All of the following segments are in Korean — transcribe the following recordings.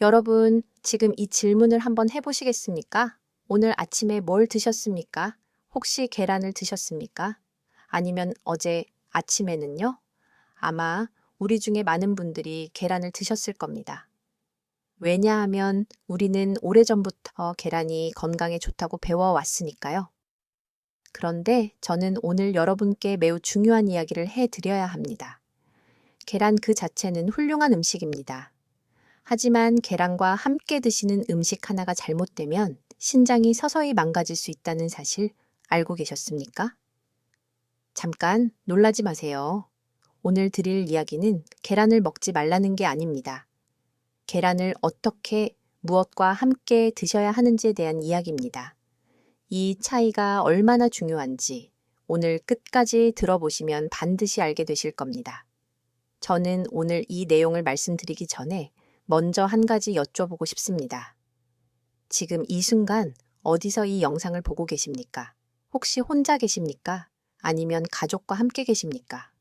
여러분, 지금 이 질문을 한번 해보시겠습니까? 오늘 아침에 뭘 드셨습니까? 혹시 계란을 드셨습니까? 아니면 어제 아침에는요? 아마 우리 중에 많은 분들이 계란을 드셨을 겁니다. 왜냐하면 우리는 오래전부터 계란이 건강에 좋다고 배워왔으니까요. 그런데 저는 오늘 여러분께 매우 중요한 이야기를 해드려야 합니다. 계란 그 자체는 훌륭한 음식입니다. 하지만 계란과 함께 드시는 음식 하나가 잘못되면 신장이 서서히 망가질 수 있다는 사실 알고 계셨습니까? 잠깐 놀라지 마세요. 오늘 드릴 이야기는 계란을 먹지 말라는 게 아닙니다. 계란을 어떻게 무엇과 함께 드셔야 하는지에 대한 이야기입니다. 이 차이가 얼마나 중요한지 오늘 끝까지 들어보시면 반드시 알게 되실 겁니다. 저는 오늘 이 내용을 말씀드리기 전에 먼저 한 가지 여쭤보고 싶습니다. 지금 이 순간 어디서 이 영상을 보고 계십니까? 혹시 혼자 계십니까? 아니면 가족과 함께 계십니까?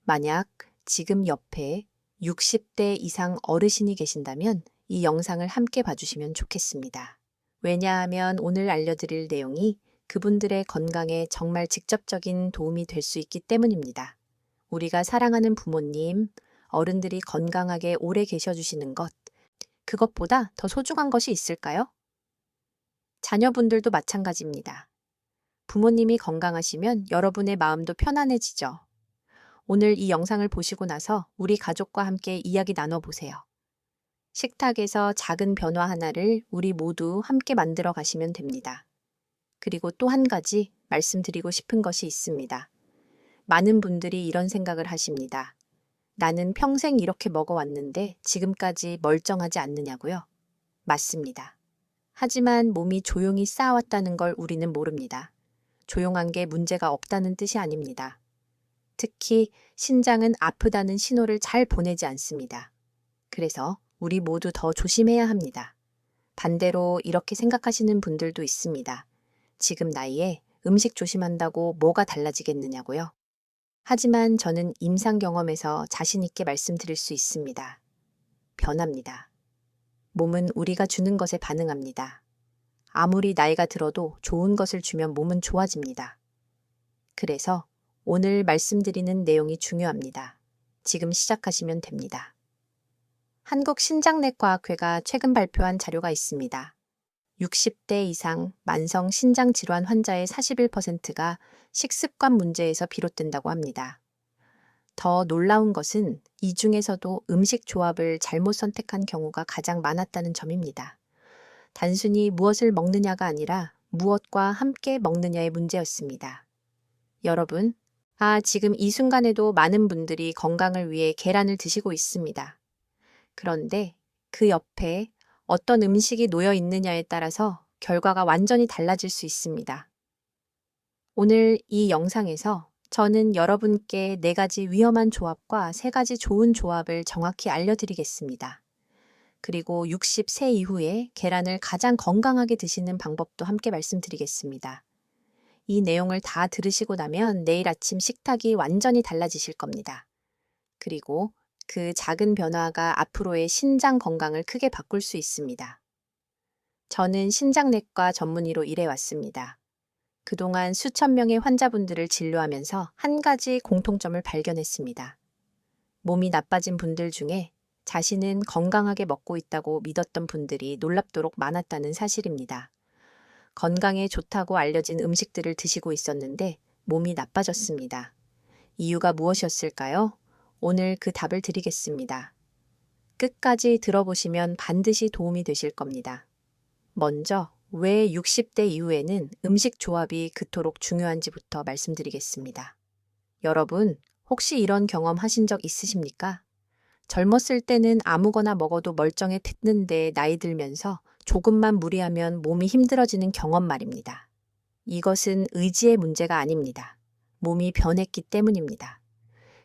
만약 지금 옆에 60대 이상 어르신이 계신다면 이 영상을 함께 봐주시면 좋겠습니다. 왜냐하면 오늘 알려드릴 내용이 그분들의 건강에 정말 직접적인 도움이 될 수 있기 때문입니다. 우리가 사랑하는 부모님, 어른들이 건강하게 오래 계셔주시는 것, 그것보다 더 소중한 것이 있을까요? 자녀분들도 마찬가지입니다. 부모님이 건강하시면 여러분의 마음도 편안해지죠. 오늘 이 영상을 보시고 나서 우리 가족과 함께 이야기 나눠보세요. 식탁에서 작은 변화 하나를 우리 모두 함께 만들어 가시면 됩니다. 그리고 또 한 가지 말씀드리고 싶은 것이 있습니다. 많은 분들이 이런 생각을 하십니다. 나는 평생 이렇게 먹어왔는데 지금까지 멀쩡하지 않느냐고요? 맞습니다. 하지만 몸이 조용히 쌓아왔다는 걸 우리는 모릅니다. 조용한 게 문제가 없다는 뜻이 아닙니다. 특히 신장은 아프다는 신호를 잘 보내지 않습니다. 그래서 우리 모두 더 조심해야 합니다. 반대로 이렇게 생각하시는 분들도 있습니다. 지금 나이에 음식 조심한다고 뭐가 달라지겠느냐고요? 하지만 저는 임상 경험에서 자신 있게 말씀드릴 수 있습니다. 변합니다. 몸은 우리가 주는 것에 반응합니다. 아무리 나이가 들어도 좋은 것을 주면 몸은 좋아집니다. 그래서 오늘 말씀드리는 내용이 중요합니다. 지금 시작하시면 됩니다. 한국신장내과학회가 최근 발표한 자료가 있습니다. 60대 이상 만성 신장질환 환자의 41%가 식습관 문제에서 비롯된다고 합니다. 더 놀라운 것은 이 중에서도 음식 조합을 잘못 선택한 경우가 가장 많았다는 점입니다. 단순히 무엇을 먹느냐가 아니라 무엇과 함께 먹느냐의 문제였습니다. 여러분, 지금 이 순간에도 많은 분들이 건강을 위해 계란을 드시고 있습니다. 그런데 그 옆에 어떤 음식이 놓여 있느냐에 따라서 결과가 완전히 달라질 수 있습니다. 오늘 이 영상에서 저는 여러분께 4가지 위험한 조합과 3가지 좋은 조합을 정확히 알려드리겠습니다. 그리고 60세 이후에 계란을 가장 건강하게 드시는 방법도 함께 말씀드리겠습니다. 이 내용을 다 들으시고 나면 내일 아침 식탁이 완전히 달라지실 겁니다. 그리고 그 작은 변화가 앞으로의 신장 건강을 크게 바꿀 수 있습니다. 저는 신장내과 전문의로 일해왔습니다. 그동안 수천 명의 환자분들을 진료하면서 한 가지 공통점을 발견했습니다. 몸이 나빠진 분들 중에 자신은 건강하게 먹고 있다고 믿었던 분들이 놀랍도록 많았다는 사실입니다. 건강에 좋다고 알려진 음식들을 드시고 있었는데 몸이 나빠졌습니다. 이유가 무엇이었을까요? 오늘 그 답을 드리겠습니다. 끝까지 들어보시면 반드시 도움이 되실 겁니다. 먼저 왜 60대 이후에는 음식 조합이 그토록 중요한지부터 말씀드리겠습니다. 여러분, 혹시 이런 경험 하신 적 있으십니까? 젊었을 때는 아무거나 먹어도 멀쩡했는데 나이 들면서 조금만 무리하면 몸이 힘들어지는 경험 말입니다. 이것은 의지의 문제가 아닙니다. 몸이 변했기 때문입니다.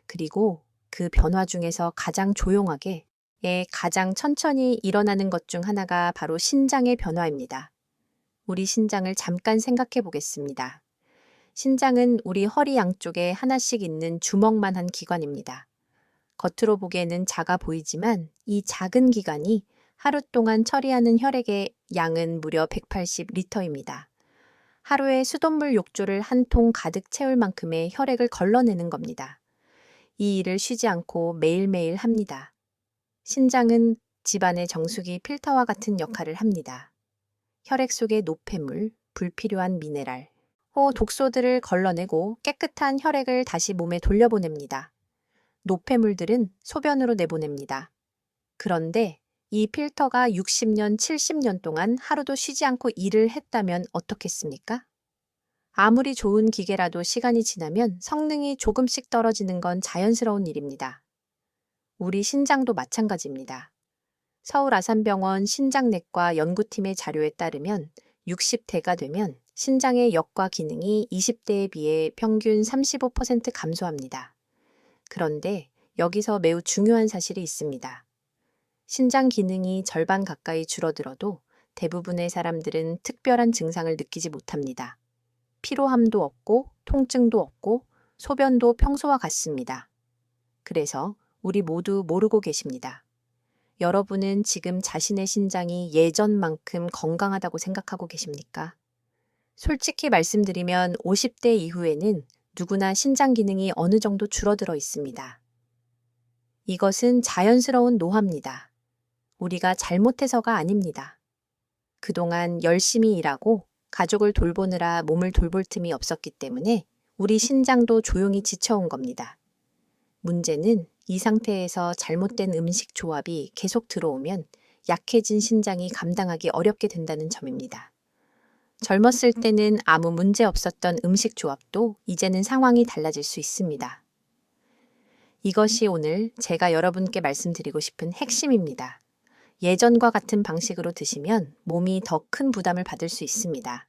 그리고 그 변화 중에서 가장 조용하게, 가장 천천히 일어나는 것 중 하나가 바로 신장의 변화입니다. 우리 신장을 잠깐 생각해 보겠습니다. 신장은 우리 허리 양쪽에 하나씩 있는 주먹만한 기관입니다. 겉으로 보기에는 작아 보이지만 이 작은 기관이 하루 동안 처리하는 혈액의 양은 무려 180리터입니다. 하루에 수돗물 욕조를 한 통 가득 채울 만큼의 혈액을 걸러내는 겁니다. 이 일을 쉬지 않고 매일매일 합니다. 신장은 집안의 정수기 필터와 같은 역할을 합니다. 혈액 속의 노폐물, 불필요한 미네랄, 독소들을 걸러내고 깨끗한 혈액을 다시 몸에 돌려보냅니다. 노폐물들은 소변으로 내보냅니다. 그런데 이 필터가 60년, 70년 동안 하루도 쉬지 않고 일을 했다면 어떻겠습니까? 아무리 좋은 기계라도 시간이 지나면 성능이 조금씩 떨어지는 건 자연스러운 일입니다. 우리 신장도 마찬가지입니다. 서울 아산병원 신장내과 연구팀의 자료에 따르면 60대가 되면 신장의 역과 기능이 20대에 비해 평균 35% 감소합니다. 그런데 여기서 매우 중요한 사실이 있습니다. 신장 기능이 절반 가까이 줄어들어도 대부분의 사람들은 특별한 증상을 느끼지 못합니다. 피로함도 없고 통증도 없고 소변도 평소와 같습니다. 그래서 우리 모두 모르고 계십니다. 여러분은 지금 자신의 신장이 예전만큼 건강하다고 생각하고 계십니까? 솔직히 말씀드리면 50대 이후에는 누구나 신장 기능이 어느 정도 줄어들어 있습니다. 이것은 자연스러운 노화입니다. 우리가 잘못해서가 아닙니다. 그동안 열심히 일하고 가족을 돌보느라 몸을 돌볼 틈이 없었기 때문에 우리 신장도 조용히 지쳐온 겁니다. 문제는 이 상태에서 잘못된 음식 조합이 계속 들어오면 약해진 신장이 감당하기 어렵게 된다는 점입니다. 젊었을 때는 아무 문제 없었던 음식 조합도 이제는 상황이 달라질 수 있습니다. 이것이 오늘 제가 여러분께 말씀드리고 싶은 핵심입니다. 예전과 같은 방식으로 드시면 몸이 더 큰 부담을 받을 수 있습니다.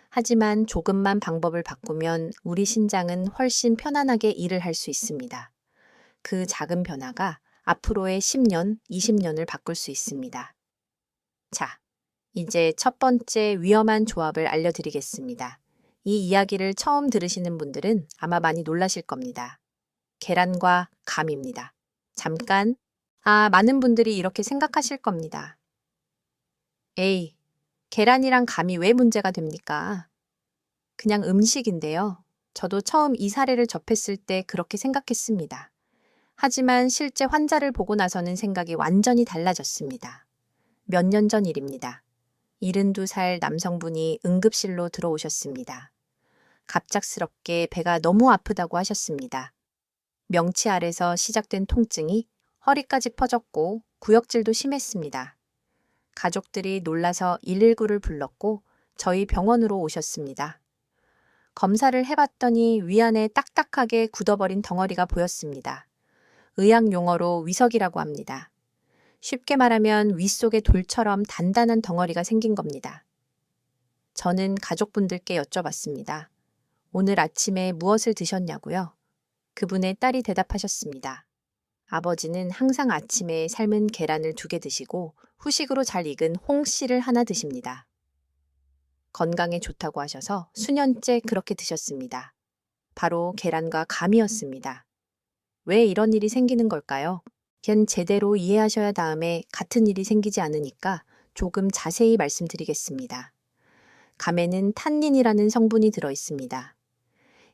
하지만 조금만 방법을 바꾸면 우리 신장은 훨씬 편안하게 일을 할 수 있습니다. 그 작은 변화가 앞으로의 10년, 20년을 바꿀 수 있습니다. 자, 이제 첫 번째 위험한 조합을 알려드리겠습니다. 이 이야기를 처음 들으시는 분들은 아마 많이 놀라실 겁니다. 계란과 감입니다. 잠깐, 많은 분들이 이렇게 생각하실 겁니다. 에이, 계란이랑 감이 왜 문제가 됩니까? 그냥 음식인데요. 저도 처음 이 사례를 접했을 때 그렇게 생각했습니다. 하지만 실제 환자를 보고 나서는 생각이 완전히 달라졌습니다. 몇 년 전 일입니다. 72살 남성분이 응급실로 들어오셨습니다. 갑작스럽게 배가 너무 아프다고 하셨습니다. 명치 아래서 시작된 통증이 허리까지 퍼졌고 구역질도 심했습니다. 가족들이 놀라서 119를 불렀고 저희 병원으로 오셨습니다. 검사를 해봤더니 위안에 딱딱하게 굳어버린 덩어리가 보였습니다. 의학 용어로 위석이라고 합니다. 쉽게 말하면 윗속에 돌처럼 단단한 덩어리가 생긴 겁니다. 저는 가족분들께 여쭤봤습니다. 오늘 아침에 무엇을 드셨냐고요? 그분의 딸이 대답하셨습니다. 아버지는 항상 아침에 삶은 계란을 2개 드시고 후식으로 잘 익은 홍씨를 하나 드십니다. 건강에 좋다고 하셔서 수년째 그렇게 드셨습니다. 바로 계란과 감이었습니다. 왜 이런 일이 생기는 걸까요? 걘 제대로 이해하셔야 다음에 같은 일이 생기지 않으니까 조금 자세히 말씀드리겠습니다. 감에는 탄닌이라는 성분이 들어 있습니다.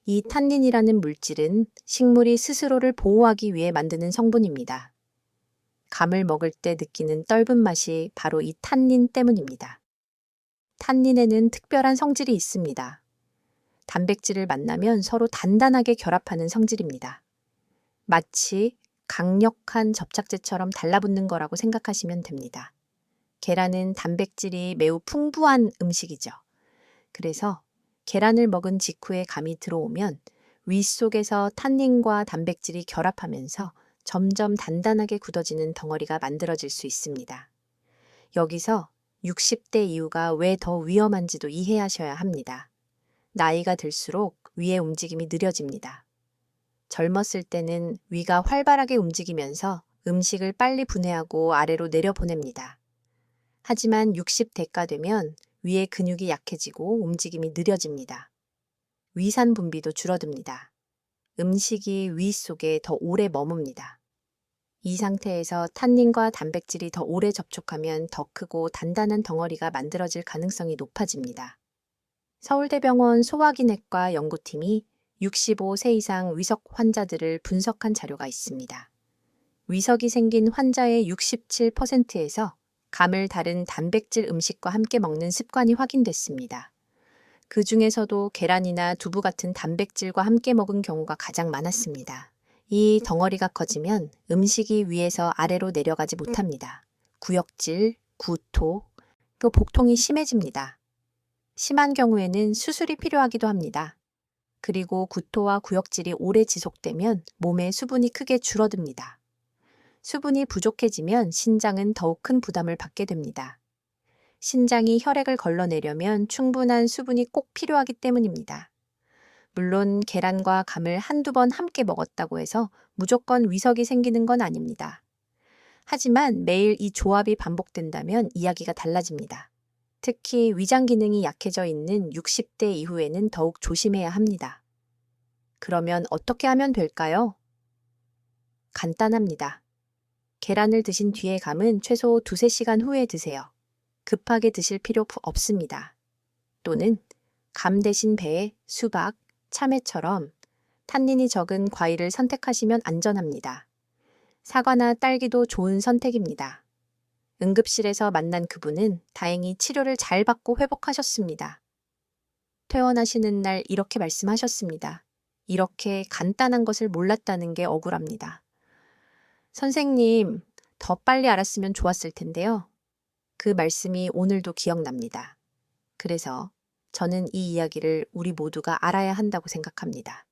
이 탄닌이라는 물질은 식물이 스스로를 보호하기 위해 만드는 성분입니다. 감을 먹을 때 느끼는 떫은 맛이 바로 이 탄닌 때문입니다. 탄닌에는 특별한 성질이 있습니다. 단백질을 만나면 서로 단단하게 결합하는 성질입니다. 마치 강력한 접착제처럼 달라붙는 거라고 생각하시면 됩니다. 계란은 단백질이 매우 풍부한 음식이죠. 그래서 계란을 먹은 직후에 감이 들어오면 윗속에서 탄닌과 단백질이 결합하면서 점점 단단하게 굳어지는 덩어리가 만들어질 수 있습니다. 여기서 60대 이후가 왜 더 위험한지도 이해하셔야 합니다. 나이가 들수록 위의 움직임이 느려집니다. 젊었을 때는 위가 활발하게 움직이면서 음식을 빨리 분해하고 아래로 내려보냅니다. 하지만 60대가 되면 위의 근육이 약해지고 움직임이 느려집니다. 위산 분비도 줄어듭니다. 음식이 위 속에 더 오래 머뭅니다. 이 상태에서 탄닌과 단백질이 더 오래 접촉하면 더 크고 단단한 덩어리가 만들어질 가능성이 높아집니다. 서울대병원 소화기내과 연구팀이 65세 이상 위석 환자들을 분석한 자료가 있습니다. 위석이 생긴 환자의 67%에서 감을 다른 단백질 음식과 함께 먹는 습관이 확인됐습니다. 그 중에서도 계란이나 두부 같은 단백질과 함께 먹은 경우가 가장 많았습니다. 이 덩어리가 커지면 음식이 위에서 아래로 내려가지 못합니다. 구역질, 구토, 또 복통이 심해집니다. 심한 경우에는 수술이 필요하기도 합니다. 그리고 구토와 구역질이 오래 지속되면 몸에 수분이 크게 줄어듭니다. 수분이 부족해지면 신장은 더욱 큰 부담을 받게 됩니다. 신장이 혈액을 걸러내려면 충분한 수분이 꼭 필요하기 때문입니다. 물론 계란과 감을 한두 번 함께 먹었다고 해서 무조건 위석이 생기는 건 아닙니다. 하지만 매일 이 조합이 반복된다면 이야기가 달라집니다. 특히 위장 기능이 약해져 있는 60대 이후에는 더욱 조심해야 합니다. 그러면 어떻게 하면 될까요? 간단합니다. 계란을 드신 뒤의 감은 최소 2-3시간 후에 드세요. 급하게 드실 필요 없습니다. 또는 감 대신 배, 수박, 참외처럼 탄닌이 적은 과일을 선택하시면 안전합니다. 사과나 딸기도 좋은 선택입니다. 응급실에서 만난 그분은 다행히 치료를 잘 받고 회복하셨습니다. 퇴원하시는 날 이렇게 말씀하셨습니다. 이렇게 간단한 것을 몰랐다는 게 억울합니다. 선생님, 더 빨리 알았으면 좋았을 텐데요. 그 말씀이 오늘도 기억납니다. 그래서 저는 이 이야기를 우리 모두가 알아야 한다고 생각합니다.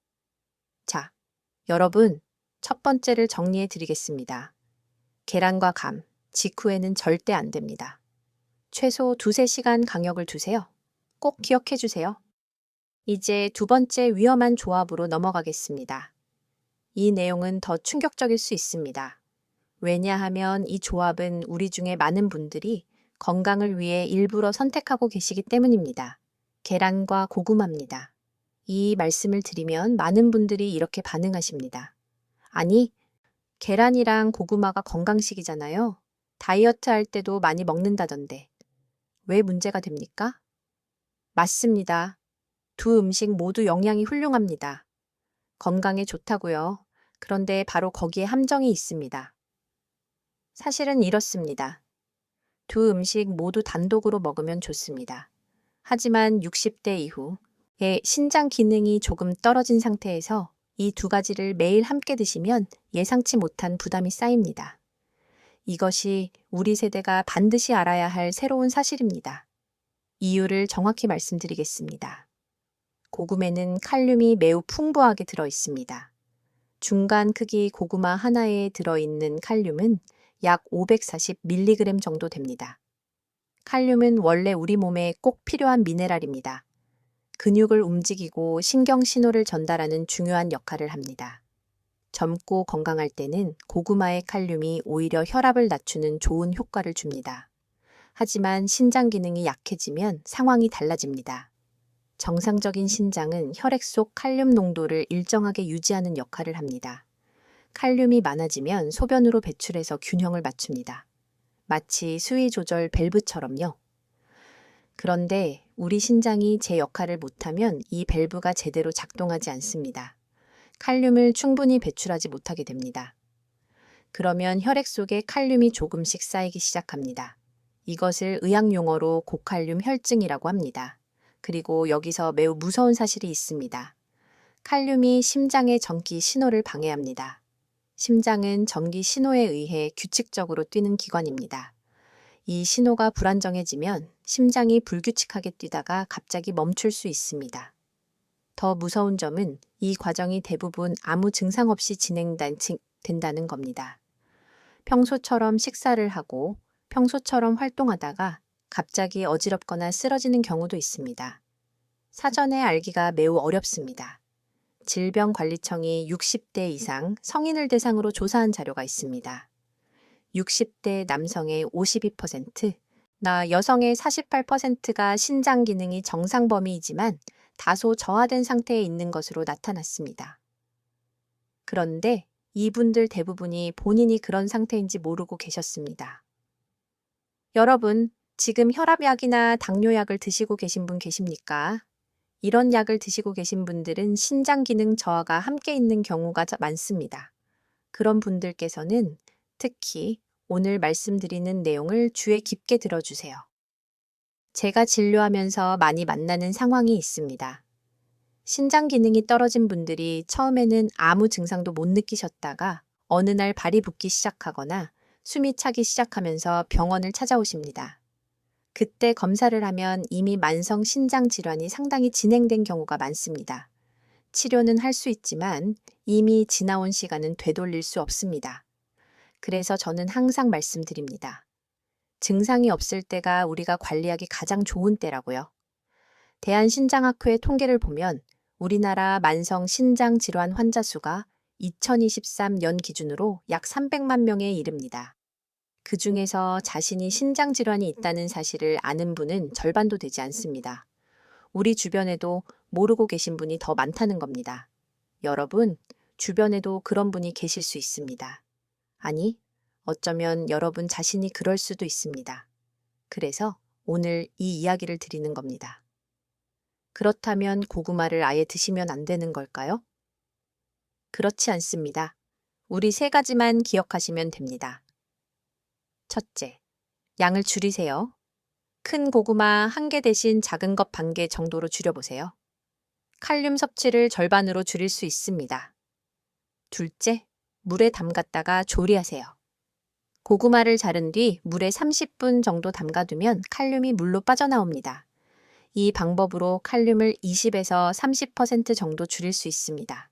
자, 여러분, 첫 번째를 정리해 드리겠습니다. 계란과 감, 직후에는 절대 안 됩니다. 최소 2-3시간 간격을 두세요. 꼭 기억해 주세요. 이제 두 번째 위험한 조합으로 넘어가겠습니다. 이 내용은 더 충격적일 수 있습니다. 왜냐하면 이 조합은 우리 중에 많은 분들이 건강을 위해 일부러 선택하고 계시기 때문입니다. 계란과 고구마입니다. 이 말씀을 드리면 많은 분들이 이렇게 반응하십니다. 아니, 계란이랑 고구마가 건강식이잖아요. 다이어트 할 때도 많이 먹는다던데. 왜 문제가 됩니까? 맞습니다. 두 음식 모두 영양이 훌륭합니다. 건강에 좋다고요. 그런데 바로 거기에 함정이 있습니다. 사실은 이렇습니다. 두 음식 모두 단독으로 먹으면 좋습니다. 하지만 60대 이후에 신장 기능이 조금 떨어진 상태에서 이 두 가지를 매일 함께 드시면 예상치 못한 부담이 쌓입니다. 이것이 우리 세대가 반드시 알아야 할 새로운 사실입니다. 이유를 정확히 말씀드리겠습니다. 고구마에는 칼륨이 매우 풍부하게 들어 있습니다. 중간 크기 고구마 하나에 들어있는 칼륨은 약 540mg 정도 됩니다. 칼륨은 원래 우리 몸에 꼭 필요한 미네랄입니다. 근육을 움직이고 신경 신호를 전달하는 중요한 역할을 합니다. 젊고 건강할 때는 고구마의 칼륨이 오히려 혈압을 낮추는 좋은 효과를 줍니다. 하지만 신장 기능이 약해지면 상황이 달라집니다. 정상적인 신장은 혈액 속 칼륨 농도를 일정하게 유지하는 역할을 합니다. 칼륨이 많아지면 소변으로 배출해서 균형을 맞춥니다. 마치 수위 조절 밸브처럼요. 그런데 우리 신장이 제 역할을 못하면 이 밸브가 제대로 작동하지 않습니다. 칼륨을 충분히 배출하지 못하게 됩니다. 그러면 혈액 속에 칼륨이 조금씩 쌓이기 시작합니다. 이것을 의학 용어로 고칼륨 혈증이라고 합니다. 그리고 여기서 매우 무서운 사실이 있습니다. 칼륨이 심장의 전기 신호를 방해합니다. 심장은 전기 신호에 의해 규칙적으로 뛰는 기관입니다. 이 신호가 불안정해지면 심장이 불규칙하게 뛰다가 갑자기 멈출 수 있습니다. 더 무서운 점은 이 과정이 대부분 아무 증상 없이 진행된다는 겁니다. 평소처럼 식사를 하고 평소처럼 활동하다가 갑자기 어지럽거나 쓰러지는 경우도 있습니다. 사전에 알기가 매우 어렵습니다. 질병관리청이 60대 이상 성인을 대상으로 조사한 자료가 있습니다. 60대 남성의 52%, 여성의 48%가 신장 기능이 정상 범위이지만 다소 저하된 상태에 있는 것으로 나타났습니다. 그런데 이분들 대부분이 본인이 그런 상태인지 모르고 계셨습니다. 여러분, 지금 혈압약이나 당뇨약을 드시고 계신 분 계십니까? 이런 약을 드시고 계신 분들은 신장 기능 저하가 함께 있는 경우가 많습니다. 그런 분들께서는 특히 오늘 말씀드리는 내용을 주의 깊게 들어주세요. 제가 진료하면서 많이 만나는 상황이 있습니다. 신장 기능이 떨어진 분들이 처음에는 아무 증상도 못 느끼셨다가 어느 날 발이 붓기 시작하거나 숨이 차기 시작하면서 병원을 찾아오십니다. 그때 검사를 하면 이미 만성 신장 질환이 상당히 진행된 경우가 많습니다. 치료는 할 수 있지만 이미 지나온 시간은 되돌릴 수 없습니다. 그래서 저는 항상 말씀드립니다. 증상이 없을 때가 우리가 관리하기 가장 좋은 때라고요. 대한신장학회의 통계를 보면 우리나라 만성 신장 질환 환자 수가 2023년 기준으로 약 300만 명에 이릅니다. 그 중에서 자신이 신장 질환이 있다는 사실을 아는 분은 절반도 되지 않습니다. 우리 주변에도 모르고 계신 분이 더 많다는 겁니다. 여러분, 주변에도 그런 분이 계실 수 있습니다. 아니, 어쩌면 여러분 자신이 그럴 수도 있습니다. 그래서 오늘 이 이야기를 드리는 겁니다. 그렇다면 고구마를 아예 드시면 안 되는 걸까요? 그렇지 않습니다. 우리 세 가지만 기억하시면 됩니다. 첫째, 양을 줄이세요. 큰 고구마 1개 대신 작은 것 1개 정도로 줄여보세요. 칼륨 섭취를 절반으로 줄일 수 있습니다. 둘째, 물에 담갔다가 조리하세요. 고구마를 자른 뒤 물에 30분 정도 담가두면 칼륨이 물로 빠져나옵니다. 이 방법으로 칼륨을 20에서 30% 정도 줄일 수 있습니다.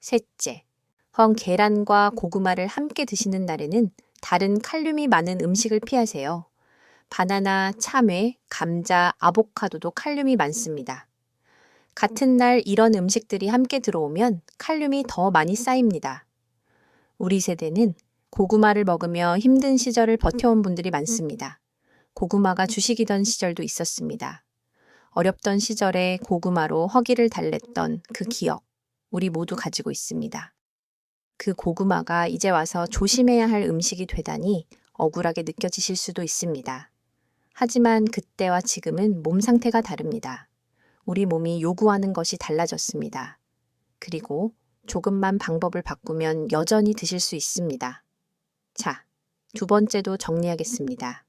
셋째, 계란과 고구마를 함께 드시는 날에는 다른 칼륨이 많은 음식을 피하세요. 바나나, 참외, 감자, 아보카도도 칼륨이 많습니다. 같은 날 이런 음식들이 함께 들어오면 칼륨이 더 많이 쌓입니다. 우리 세대는 고구마를 먹으며 힘든 시절을 버텨온 분들이 많습니다. 고구마가 주식이던 시절도 있었습니다. 어렵던 시절에 고구마로 허기를 달랬던 그 기억, 우리 모두 가지고 있습니다. 그 고구마가 이제 와서 조심해야 할 음식이 되다니 억울하게 느껴지실 수도 있습니다. 하지만 그때와 지금은 몸 상태가 다릅니다. 우리 몸이 요구하는 것이 달라졌습니다. 그리고 조금만 방법을 바꾸면 여전히 드실 수 있습니다. 자, 두 번째도 정리하겠습니다.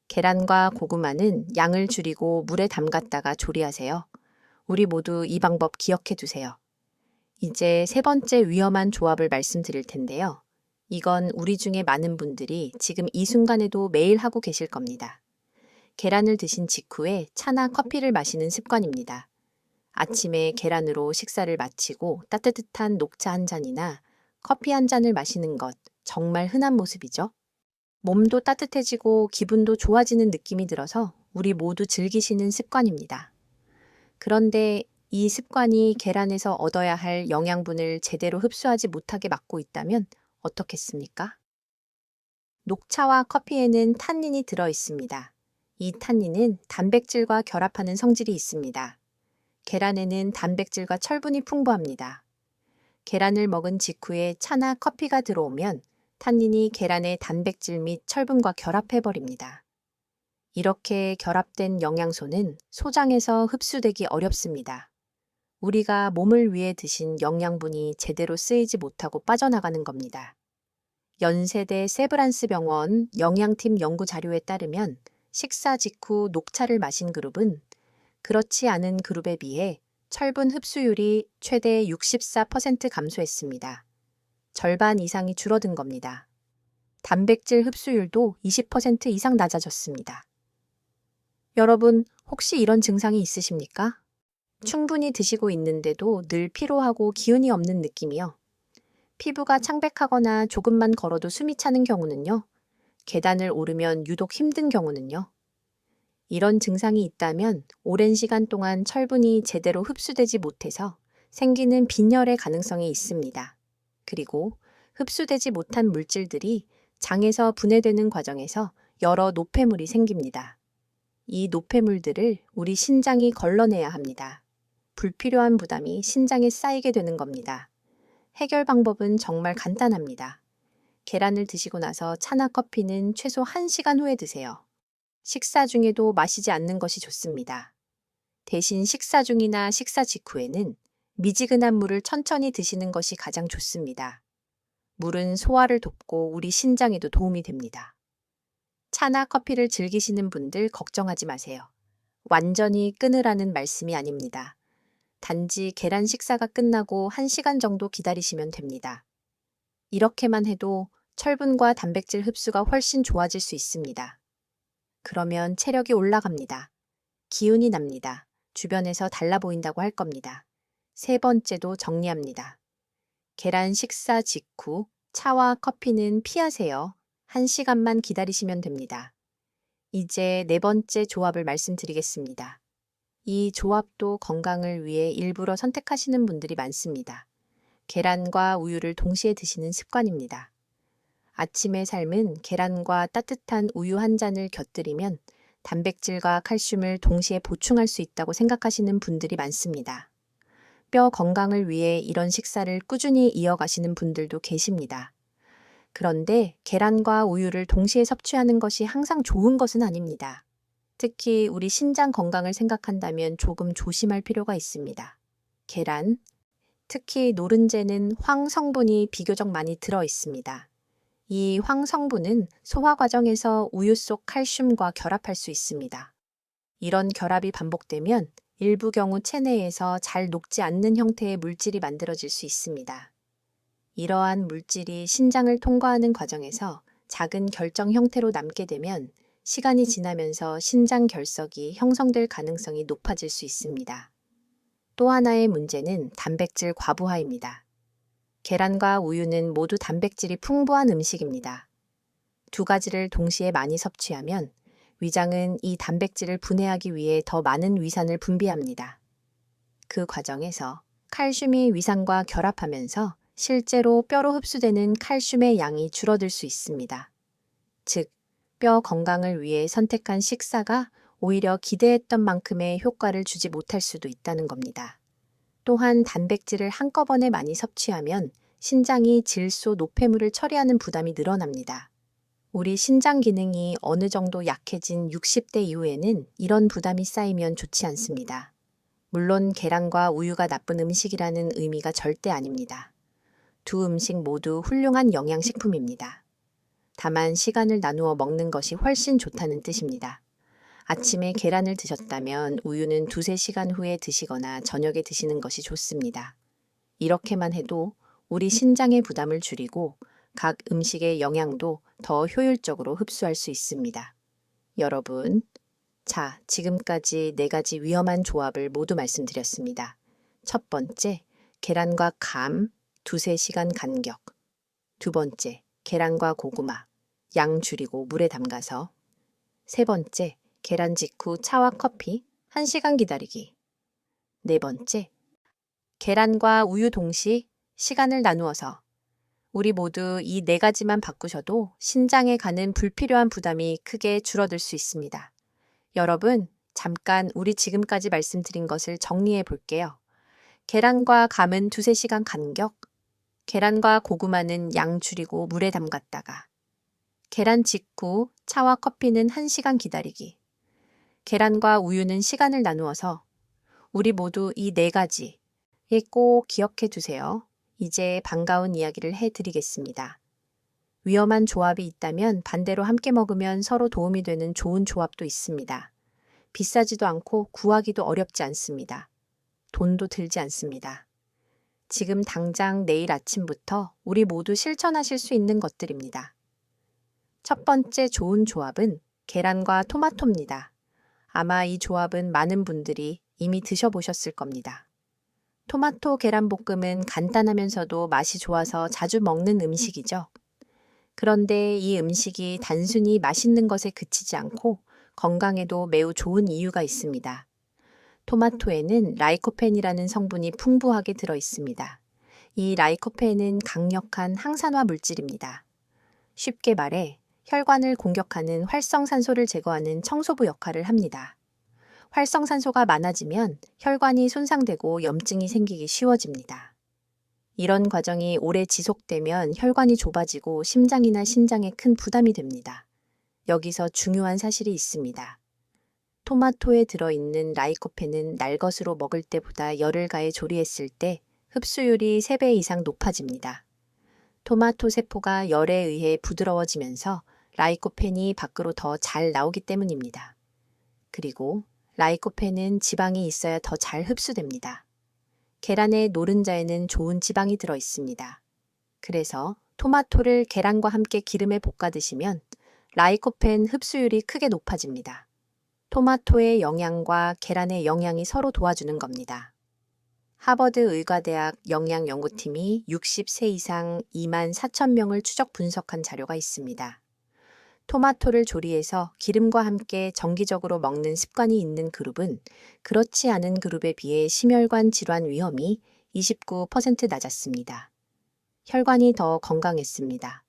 계란과 고구마는 양을 줄이고 물에 담갔다가 조리하세요. 우리 모두 이 방법 기억해 두세요. 이제 세 번째 위험한 조합을 말씀드릴 텐데요. 이건 우리 중에 많은 분들이 지금 이 순간에도 매일 하고 계실 겁니다. 계란을 드신 직후에 차나 커피를 마시는 습관입니다. 아침에 계란으로 식사를 마치고 따뜻한 녹차 한 잔이나 커피 한 잔을 마시는 것 정말 흔한 모습이죠. 몸도 따뜻해지고 기분도 좋아지는 느낌이 들어서 우리 모두 즐기시는 습관입니다. 그런데 이 습관이 계란에서 얻어야 할 영양분을 제대로 흡수하지 못하게 막고 있다면 어떻겠습니까? 녹차와 커피에는 탄닌이 들어 있습니다. 이 탄닌은 단백질과 결합하는 성질이 있습니다. 계란에는 단백질과 철분이 풍부합니다. 계란을 먹은 직후에 차나 커피가 들어오면 탄닌이 계란의 단백질 및 철분과 결합해버립니다. 이렇게 결합된 영양소는 소장에서 흡수되기 어렵습니다. 우리가 몸을 위해 드신 영양분이 제대로 쓰이지 못하고 빠져나가는 겁니다. 연세대 세브란스 병원 영양팀 연구 자료에 따르면 식사 직후 녹차를 마신 그룹은 그렇지 않은 그룹에 비해 철분 흡수율이 최대 64% 감소했습니다. 절반 이상이 줄어든 겁니다. 단백질 흡수율도 20% 이상 낮아졌습니다. 여러분, 혹시 이런 증상이 있으십니까? 충분히 드시고 있는데도 늘 피로하고 기운이 없는 느낌이요. 피부가 창백하거나 조금만 걸어도 숨이 차는 경우는요. 계단을 오르면 유독 힘든 경우는요. 이런 증상이 있다면 오랜 시간 동안 철분이 제대로 흡수되지 못해서 생기는 빈혈의 가능성이 있습니다. 그리고 흡수되지 못한 물질들이 장에서 분해되는 과정에서 여러 노폐물이 생깁니다. 이 노폐물들을 우리 신장이 걸러내야 합니다. 불필요한 부담이 신장에 쌓이게 되는 겁니다. 해결 방법은 정말 간단합니다. 계란을 드시고 나서 차나 커피는 최소 1시간 후에 드세요. 식사 중에도 마시지 않는 것이 좋습니다. 대신 식사 중이나 식사 직후에는 미지근한 물을 천천히 드시는 것이 가장 좋습니다. 물은 소화를 돕고 우리 신장에도 도움이 됩니다. 차나 커피를 즐기시는 분들 걱정하지 마세요. 완전히 끊으라는 말씀이 아닙니다. 단지 계란 식사가 끝나고 1시간 정도 기다리시면 됩니다. 이렇게만 해도 철분과 단백질 흡수가 훨씬 좋아질 수 있습니다. 그러면 체력이 올라갑니다. 기운이 납니다. 주변에서 달라 보인다고 할 겁니다. 세 번째도 정리합니다. 계란 식사 직후 차와 커피는 피하세요. 1시간만 기다리시면 됩니다. 이제 네 번째 조합을 말씀드리겠습니다. 이 조합도 건강을 위해 일부러 선택하시는 분들이 많습니다. 계란과 우유를 동시에 드시는 습관입니다. 아침의 삶은 계란과 따뜻한 우유 한 잔을 곁들이면 단백질과 칼슘을 동시에 보충할 수 있다고 생각하시는 분들이 많습니다. 뼈 건강을 위해 이런 식사를 꾸준히 이어가시는 분들도 계십니다. 그런데 계란과 우유를 동시에 섭취하는 것이 항상 좋은 것은 아닙니다. 특히 우리 신장 건강을 생각한다면 조금 조심할 필요가 있습니다. 계란, 특히 노른자는 황 성분이 비교적 많이 들어 있습니다. 이 황 성분은 소화 과정에서 우유 속 칼슘과 결합할 수 있습니다. 이런 결합이 반복되면 일부 경우 체내에서 잘 녹지 않는 형태의 물질이 만들어질 수 있습니다. 이러한 물질이 신장을 통과하는 과정에서 작은 결정 형태로 남게 되면 시간이 지나면서 신장 결석이 형성될 가능성이 높아질 수 있습니다. 또 하나의 문제는 단백질 과부하입니다. 계란과 우유는 모두 단백질이 풍부한 음식입니다. 두 가지를 동시에 많이 섭취하면 위장은 이 단백질을 분해하기 위해 더 많은 위산을 분비합니다. 그 과정에서 칼슘이 위산과 결합하면서 실제로 뼈로 흡수되는 칼슘의 양이 줄어들 수 있습니다. 즉, 뼈 건강을 위해 선택한 식사가 오히려 기대했던 만큼의 효과를 주지 못할 수도 있다는 겁니다. 또한 단백질을 한꺼번에 많이 섭취하면 신장이 질소, 노폐물을 처리하는 부담이 늘어납니다. 우리 신장 기능이 어느 정도 약해진 60대 이후에는 이런 부담이 쌓이면 좋지 않습니다. 물론 계란과 우유가 나쁜 음식이라는 의미가 절대 아닙니다. 두 음식 모두 훌륭한 영양식품입니다. 다만 시간을 나누어 먹는 것이 훨씬 좋다는 뜻입니다. 아침에 계란을 드셨다면 우유는 2~3시간 후에 드시거나 저녁에 드시는 것이 좋습니다. 이렇게만 해도 우리 신장의 부담을 줄이고 각 음식의 영양도 더 효율적으로 흡수할 수 있습니다. 여러분, 자, 지금까지 4가지 위험한 조합을 모두 말씀드렸습니다. 첫 번째, 계란과 감두세 시간 간격. 두 번째, 계란과 고구마, 양 줄이고 물에 담가서. 세 번째, 계란 직후 차와 커피, 1시간 기다리기. 네 번째, 계란과 우유 동시 시간을 나누어서. 우리 모두 이 4가지만 바꾸셔도 신장에 가는 불필요한 부담이 크게 줄어들 수 있습니다. 여러분, 잠깐 우리 지금까지 말씀드린 것을 정리해 볼게요. 계란과 감은 2~3시간 간격, 계란과 고구마는 양 줄이고 물에 담갔다가, 계란 직후 차와 커피는 1시간 기다리기, 계란과 우유는 시간을 나누어서. 우리 모두 이 4가지에 꼭 기억해 두세요. 이제 반가운 이야기를 해드리겠습니다. 위험한 조합이 있다면 반대로 함께 먹으면 서로 도움이 되는 좋은 조합도 있습니다. 비싸지도 않고 구하기도 어렵지 않습니다. 돈도 들지 않습니다. 지금 당장 내일 아침부터 우리 모두 실천하실 수 있는 것들입니다. 첫 번째 좋은 조합은 계란과 토마토입니다. 아마 이 조합은 많은 분들이 이미 드셔보셨을 겁니다. 토마토 계란볶음은 간단하면서도 맛이 좋아서 자주 먹는 음식이죠. 그런데 이 음식이 단순히 맛있는 것에 그치지 않고 건강에도 매우 좋은 이유가 있습니다. 토마토에는 라이코펜이라는 성분이 풍부하게 들어 있습니다. 이 라이코펜은 강력한 항산화 물질입니다. 쉽게 말해 혈관을 공격하는 활성산소를 제거하는 청소부 역할을 합니다. 활성산소가 많아지면 혈관이 손상되고 염증이 생기기 쉬워집니다. 이런 과정이 오래 지속되면 혈관이 좁아지고 심장이나 신장에 큰 부담이 됩니다. 여기서 중요한 사실이 있습니다. 토마토에 들어있는 라이코펜은 날 것으로 먹을 때보다 열을 가해 조리했을 때 흡수율이 3배 이상 높아집니다. 토마토 세포가 열에 의해 부드러워지면서 라이코펜이 밖으로 더 잘 나오기 때문입니다. 그리고 라이코펜은 지방이 있어야 더 잘 흡수됩니다. 계란의 노른자에는 좋은 지방이 들어 있습니다. 그래서 토마토를 계란과 함께 기름에 볶아 드시면 라이코펜 흡수율이 크게 높아집니다. 토마토의 영양과 계란의 영양이 서로 도와주는 겁니다. 하버드 의과대학 영양연구팀이 60세 이상 2만 4천 명을 추적 분석한 자료가 있습니다. 토마토를 조리해서 기름과 함께 정기적으로 먹는 습관이 있는 그룹은 그렇지 않은 그룹에 비해 심혈관 질환 위험이 29% 낮았습니다. 혈관이 더 건강했습니다.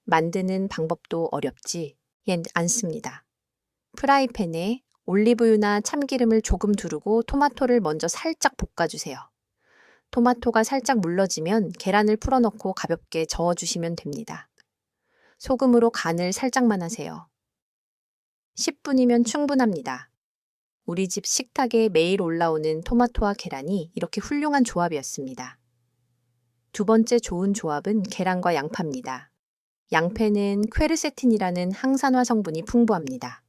만드는 방법도 어렵지 않습니다. 프라이팬에 올리브유나 참기름을 조금 두르고 토마토를 먼저 살짝 볶아주세요. 토마토가 살짝 물러지면 계란을 풀어넣고 가볍게 저어주시면 됩니다. 소금으로 간을 살짝만 하세요. 10분이면 충분합니다. 우리 집 식탁에 매일 올라오는 토마토와 계란이 이렇게 훌륭한 조합이었습니다. 두 번째 좋은 조합은 계란과 양파입니다. 양패는 퀘르세틴이라는 항산화 성분이 풍부합니다.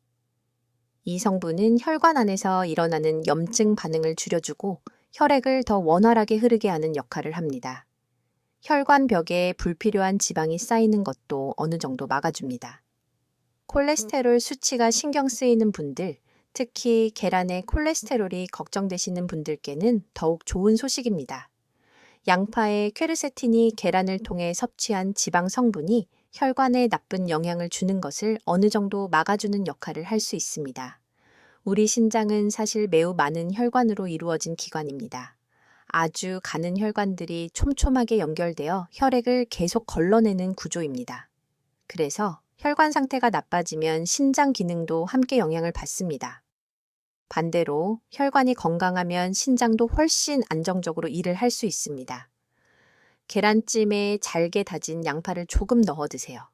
이 성분은 혈관 안에서 일어나는 염증 반응을 줄여주고 혈액을 더 원활하게 흐르게 하는 역할을 합니다. 혈관 벽에 불필요한 지방이 쌓이는 것도 어느 정도 막아줍니다. 콜레스테롤 수치가 신경 쓰이는 분들, 특히 계란의 콜레스테롤이 걱정되시는 분들께는 더욱 좋은 소식입니다. 양파의 퀘르세틴이 계란을 통해 섭취한 지방 성분이 혈관에 나쁜 영향을 주는 것을 어느 정도 막아주는 역할을 할 수 있습니다. 우리 신장은 사실 매우 많은 혈관으로 이루어진 기관입니다. 아주 가는 혈관들이 촘촘하게 연결되어 혈액을 계속 걸러내는 구조입니다. 그래서 혈관 상태가 나빠지면 신장 기능도 함께 영향을 받습니다. 반대로 혈관이 건강하면 신장도 훨씬 안정적으로 일을 할 수 있습니다. 계란찜에 잘게 다진 양파를 조금 넣어 드세요.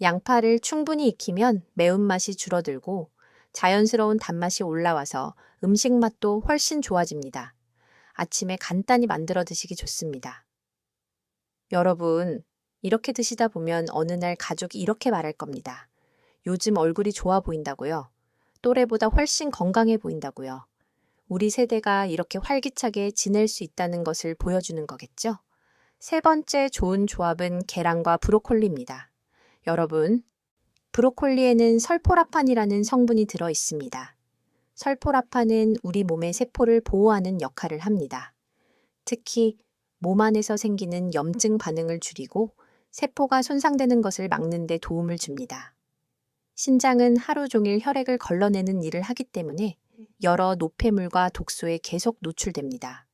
양파를 충분히 익히면 매운맛이 줄어들고 자연스러운 단맛이 올라와서 음식 맛도 훨씬 좋아집니다. 아침에 간단히 만들어 드시기 좋습니다. 여러분, 이렇게 드시다 보면 어느 날 가족이 이렇게 말할 겁니다. 요즘 얼굴이 좋아 보인다고요? 또래보다 훨씬 건강해 보인다고요? 우리 세대가 이렇게 활기차게 지낼 수 있다는 것을 보여주는 거겠죠? 세 번째 좋은 조합은 계란과 브로콜리입니다. 여러분, 브로콜리에는 설포라판이라는 성분이 들어 있습니다. 설포라판은 우리 몸의 세포를 보호하는 역할을 합니다. 특히 몸 안에서 생기는 염증 반응을 줄이고 세포가 손상되는 것을 막는 데 도움을 줍니다. 신장은 하루 종일 혈액을 걸러내는 일을 하기 때문에 여러 노폐물과 독소에 계속 노출됩니다.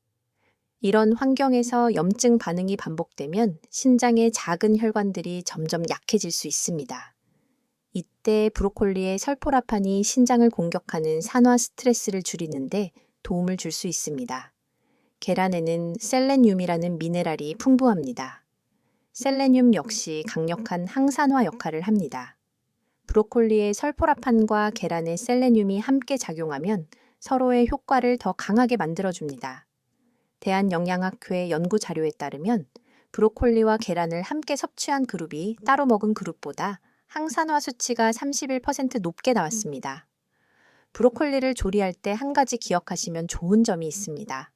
이런 환경에서 염증 반응이 반복되면 신장의 작은 혈관들이 점점 약해질 수 있습니다. 이때 브로콜리의 설포라판이 신장을 공격하는 산화 스트레스를 줄이는데 도움을 줄 수 있습니다. 계란에는 셀레늄이라는 미네랄이 풍부합니다. 셀레늄 역시 강력한 항산화 역할을 합니다. 브로콜리의 설포라판과 계란의 셀레늄이 함께 작용하면 서로의 효과를 더 강하게 만들어줍니다. 대한영양학회 연구 자료에 따르면 브로콜리와 계란을 함께 섭취한 그룹이 따로 먹은 그룹보다 항산화 수치가 31% 높게 나왔습니다. 브로콜리를 조리할 때 한 가지 기억하시면 좋은 점이 있습니다.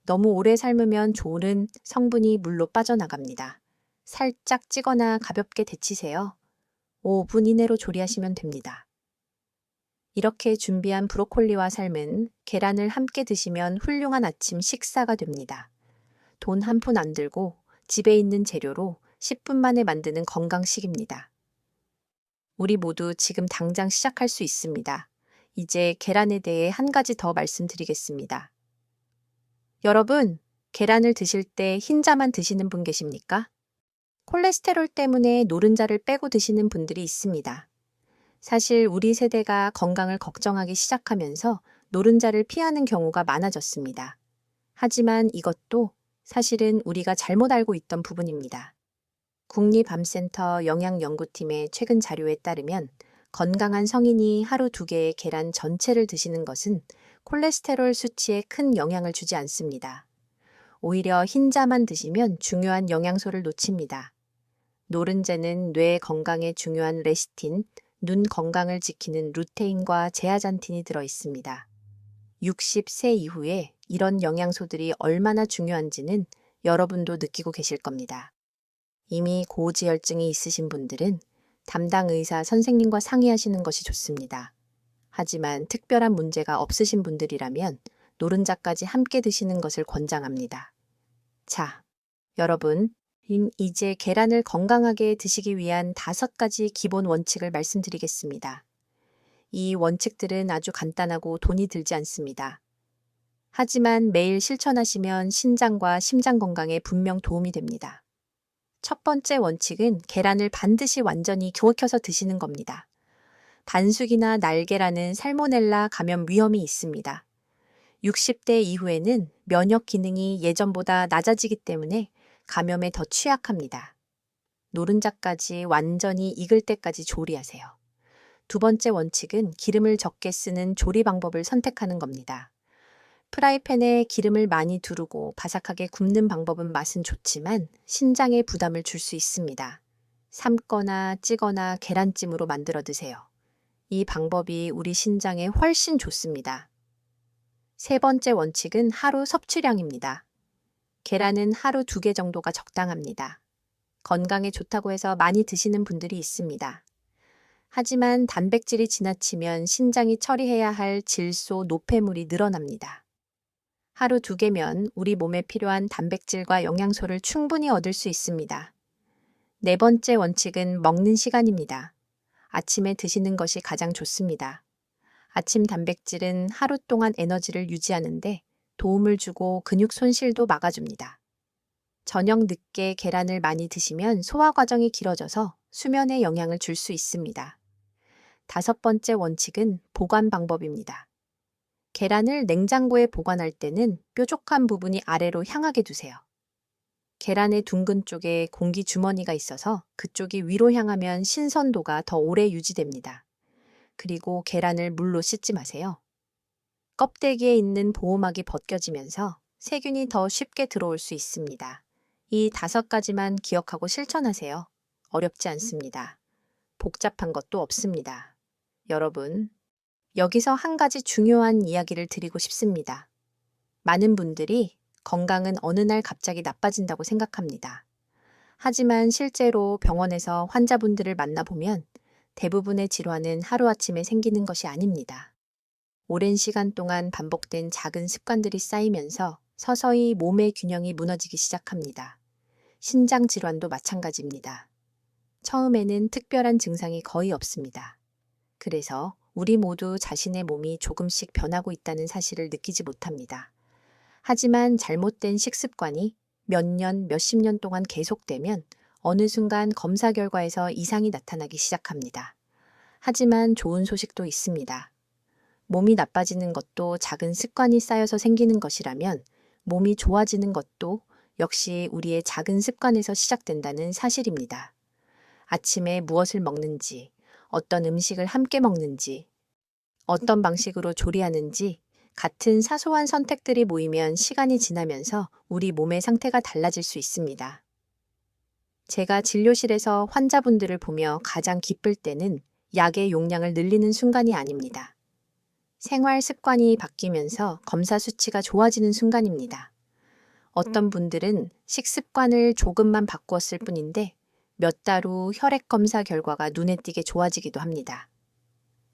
너무 오래 삶으면 좋은 성분이 물로 빠져나갑니다. 살짝 찌거나 가볍게 데치세요. 5분 이내로 조리하시면 됩니다. 이렇게 준비한 브로콜리와 삶은 계란을 함께 드시면 훌륭한 아침 식사가 됩니다. 돈 한 푼 안 들고 집에 있는 재료로 10분 만에 만드는 건강식입니다. 우리 모두 지금 당장 시작할 수 있습니다. 이제 계란에 대해 한 가지 더 말씀드리겠습니다. 여러분, 계란을 드실 때 흰자만 드시는 분 계십니까? 콜레스테롤 때문에 노른자를 빼고 드시는 분들이 있습니다. 사실 우리 세대가 건강을 걱정하기 시작하면서 노른자를 피하는 경우가 많아졌습니다. 하지만 이것도 사실은 우리가 잘못 알고 있던 부분입니다. 국립암센터 영양연구팀의 최근 자료에 따르면 건강한 성인이 하루 2개의 계란 전체를 드시는 것은 콜레스테롤 수치에 큰 영향을 주지 않습니다. 오히려 흰자만 드시면 중요한 영양소를 놓칩니다. 노른자는 뇌 건강에 중요한 레시틴, 눈 건강을 지키는 루테인과 제아잔틴이 들어 있습니다. 60세 이후에 이런 영양소들이 얼마나 중요한지는 여러분도 느끼고 계실 겁니다. 이미 고지혈증이 있으신 분들은 담당 의사 선생님과 상의하시는 것이 좋습니다. 하지만 특별한 문제가 없으신 분들이라면 노른자까지 함께 드시는 것을 권장합니다. 자, 여러분, 이제 계란을 건강하게 드시기 위한 5가지 기본 원칙을 말씀드리겠습니다. 이 원칙들은 아주 간단하고 돈이 들지 않습니다. 하지만 매일 실천하시면 신장과 심장 건강에 분명 도움이 됩니다. 첫 번째 원칙은 계란을 반드시 완전히 구워서 드시는 겁니다. 반숙이나 날계란은 살모넬라 감염 위험이 있습니다. 60대 이후에는 면역 기능이 예전보다 낮아지기 때문에 감염에 더 취약합니다. 노른자까지 완전히 익을 때까지 조리하세요. 두 번째 원칙은 기름을 적게 쓰는 조리 방법을 선택하는 겁니다. 프라이팬에 기름을 많이 두르고 바삭하게 굽는 방법은 맛은 좋지만 신장에 부담을 줄 수 있습니다. 삶거나 찌거나 계란찜으로 만들어 드세요. 이 방법이 우리 신장에 훨씬 좋습니다. 세 번째 원칙은 하루 섭취량입니다. 계란은 하루 2개 정도가 적당합니다. 건강에 좋다고 해서 많이 드시는 분들이 있습니다. 하지만 단백질이 지나치면 신장이 처리해야 할 질소, 노폐물이 늘어납니다. 하루 2개면 우리 몸에 필요한 단백질과 영양소를 충분히 얻을 수 있습니다. 네 번째 원칙은 먹는 시간입니다. 아침에 드시는 것이 가장 좋습니다. 아침 단백질은 하루 동안 에너지를 유지하는데 도움을 주고 근육 손실도 막아줍니다. 저녁 늦게 계란을 많이 드시면 소화 과정이 길어져서 수면에 영향을 줄 수 있습니다. 5번째 원칙은 보관 방법입니다. 계란을 냉장고에 보관할 때는 뾰족한 부분이 아래로 향하게 두세요. 계란의 둥근 쪽에 공기 주머니가 있어서 그쪽이 위로 향하면 신선도가 더 오래 유지됩니다. 그리고 계란을 물로 씻지 마세요. 껍데기에 있는 보호막이 벗겨지면서 세균이 더 쉽게 들어올 수 있습니다. 이 5가지만 기억하고 실천하세요. 어렵지 않습니다. 복잡한 것도 없습니다. 여러분, 여기서 한 가지 중요한 이야기를 드리고 싶습니다. 많은 분들이 건강은 어느 날 갑자기 나빠진다고 생각합니다. 하지만 실제로 병원에서 환자분들을 만나보면 대부분의 질환은 하루아침에 생기는 것이 아닙니다. 오랜 시간 동안 반복된 작은 습관들이 쌓이면서 서서히 몸의 균형이 무너지기 시작합니다. 신장 질환도 마찬가지입니다. 처음에는 특별한 증상이 거의 없습니다. 그래서 우리 모두 자신의 몸이 조금씩 변하고 있다는 사실을 느끼지 못합니다. 하지만 잘못된 식습관이 몇 년, 몇십 년 동안 계속되면 어느 순간 검사 결과에서 이상이 나타나기 시작합니다. 하지만 좋은 소식도 있습니다. 몸이 나빠지는 것도 작은 습관이 쌓여서 생기는 것이라면 몸이 좋아지는 것도 역시 우리의 작은 습관에서 시작된다는 사실입니다. 아침에 무엇을 먹는지, 어떤 음식을 함께 먹는지, 어떤 방식으로 조리하는지 같은 사소한 선택들이 모이면 시간이 지나면서 우리 몸의 상태가 달라질 수 있습니다. 제가 진료실에서 환자분들을 보며 가장 기쁠 때는 약의 용량을 늘리는 순간이 아닙니다. 생활 습관이 바뀌면서 검사 수치가 좋아지는 순간입니다. 어떤 분들은 식습관을 조금만 바꾸었을 뿐인데 몇 달 후 혈액 검사 결과가 눈에 띄게 좋아지기도 합니다.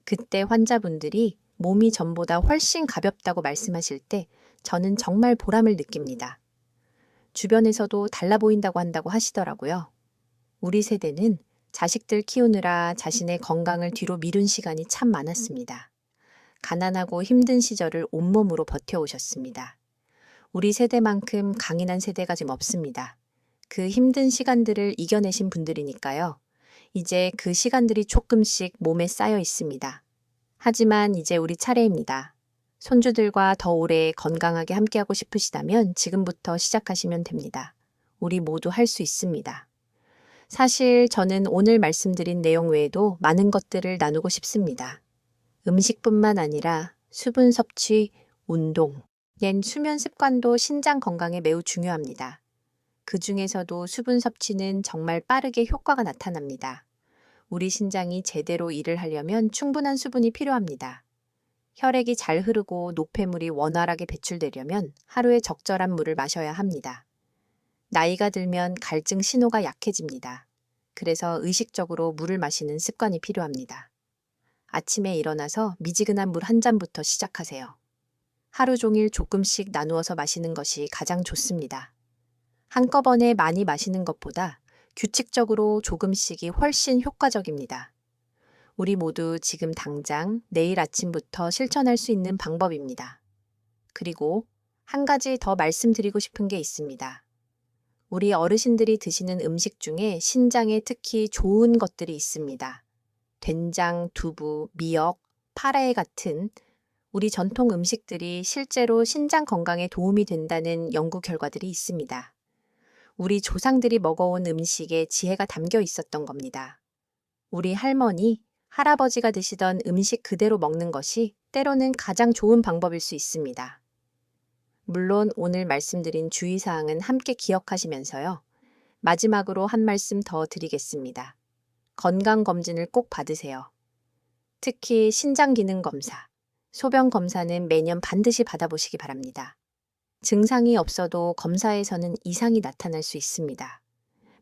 그때 환자분들이 몸이 전보다 훨씬 가볍다고 말씀하실 때 저는 정말 보람을 느낍니다. 주변에서도 달라 보인다고 한다고 하시더라고요. 우리 세대는 자식들 키우느라 자신의 건강을 뒤로 미룬 시간이 참 많았습니다. 가난하고 힘든 시절을 온몸으로 버텨오셨습니다. 우리 세대만큼 강인한 세대가 지금 없습니다. 그 힘든 시간들을 이겨내신 분들이니까요. 이제 그 시간들이 조금씩 몸에 쌓여 있습니다. 하지만 이제 우리 차례입니다. 손주들과 더 오래 건강하게 함께하고 싶으시다면 지금부터 시작하시면 됩니다. 우리 모두 할 수 있습니다. 사실 저는 오늘 말씀드린 내용 외에도 많은 것들을 나누고 싶습니다. 음식뿐만 아니라 수분 섭취, 운동, 얜 수면 습관도 신장 건강에 매우 중요합니다. 그 중에서도 수분 섭취는 정말 빠르게 효과가 나타납니다. 우리 신장이 제대로 일을 하려면 충분한 수분이 필요합니다. 혈액이 잘 흐르고 노폐물이 원활하게 배출되려면 하루에 적절한 물을 마셔야 합니다. 나이가 들면 갈증 신호가 약해집니다. 그래서 의식적으로 물을 마시는 습관이 필요합니다. 아침에 일어나서 미지근한 물 한 잔부터 시작하세요. 하루 종일 조금씩 나누어서 마시는 것이 가장 좋습니다. 한꺼번에 많이 마시는 것보다 규칙적으로 조금씩이 훨씬 효과적입니다. 우리 모두 지금 당장 내일 아침부터 실천할 수 있는 방법입니다. 그리고 한 가지 더 말씀드리고 싶은 게 있습니다. 우리 어르신들이 드시는 음식 중에 신장에 특히 좋은 것들이 있습니다. 된장, 두부, 미역, 파래 같은 우리 전통 음식들이 실제로 신장 건강에 도움이 된다는 연구 결과들이 있습니다. 우리 조상들이 먹어온 음식에 지혜가 담겨 있었던 겁니다. 우리 할머니, 할아버지가 드시던 음식 그대로 먹는 것이 때로는 가장 좋은 방법일 수 있습니다. 물론 오늘 말씀드린 주의사항은 함께 기억하시면서요. 마지막으로 한 말씀 더 드리겠습니다. 건강검진을 꼭 받으세요. 특히 신장기능검사, 소변검사는 매년 반드시 받아보시기 바랍니다. 증상이 없어도 검사에서는 이상이 나타날 수 있습니다.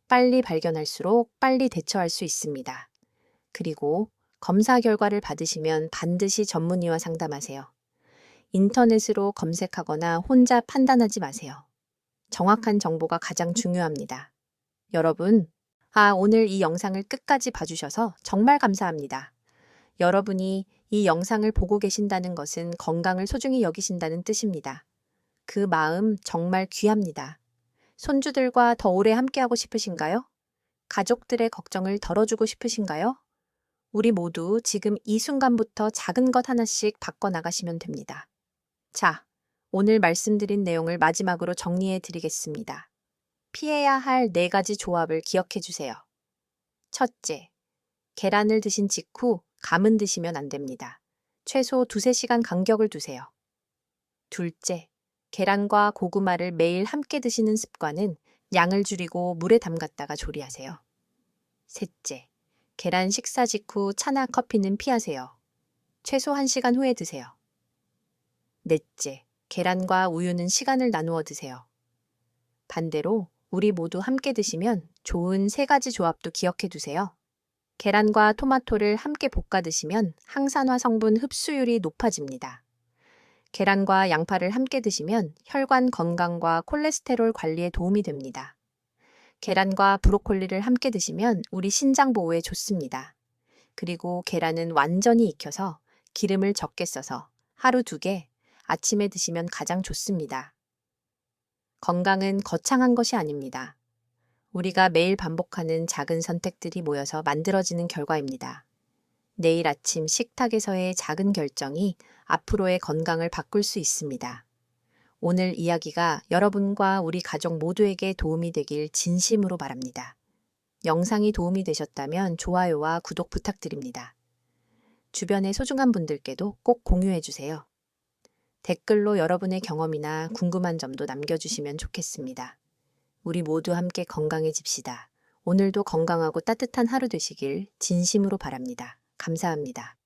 빨리 발견할수록 빨리 대처할 수 있습니다. 그리고 검사 결과를 받으시면 반드시 전문의와 상담하세요. 인터넷으로 검색하거나 혼자 판단하지 마세요. 정확한 정보가 가장 중요합니다. 여러분, 오늘 이 영상을 끝까지 봐주셔서 정말 감사합니다. 여러분이 이 영상을 보고 계신다는 것은 건강을 소중히 여기신다는 뜻입니다. 그 마음 정말 귀합니다. 손주들과 더 오래 함께하고 싶으신가요? 가족들의 걱정을 덜어주고 싶으신가요? 우리 모두 지금 이 순간부터 작은 것 하나씩 바꿔나가시면 됩니다. 자, 오늘 말씀드린 내용을 마지막으로 정리해 드리겠습니다. 피해야 할 4가지 조합을 기억해 주세요. 첫째, 계란을 드신 직후 감은 드시면 안 됩니다. 최소 2~3시간 간격을 두세요. 둘째, 계란과 고구마를 매일 함께 드시는 습관은 양을 줄이고 물에 담갔다가 조리하세요. 셋째, 계란 식사 직후 차나 커피는 피하세요. 최소 1시간 후에 드세요. 넷째, 계란과 우유는 시간을 나누어 드세요. 반대로 우리 모두 함께 드시면 좋은 3가지 조합도 기억해 두세요. 계란과 토마토를 함께 볶아 드시면 항산화 성분 흡수율이 높아집니다. 계란과 양파를 함께 드시면 혈관 건강과 콜레스테롤 관리에 도움이 됩니다. 계란과 브로콜리를 함께 드시면 우리 신장 보호에 좋습니다. 그리고 계란은 완전히 익혀서 기름을 적게 써서 하루 2개 아침에 드시면 가장 좋습니다. 건강은 거창한 것이 아닙니다. 우리가 매일 반복하는 작은 선택들이 모여서 만들어지는 결과입니다. 내일 아침 식탁에서의 작은 결정이 앞으로의 건강을 바꿀 수 있습니다. 오늘 이야기가 여러분과 우리 가족 모두에게 도움이 되길 진심으로 바랍니다. 영상이 도움이 되셨다면 좋아요와 구독 부탁드립니다. 주변의 소중한 분들께도 꼭 공유해 주세요. 댓글로 여러분의 경험이나 궁금한 점도 남겨주시면 좋겠습니다. 우리 모두 함께 건강해집시다. 오늘도 건강하고 따뜻한 하루 되시길 진심으로 바랍니다. 감사합니다.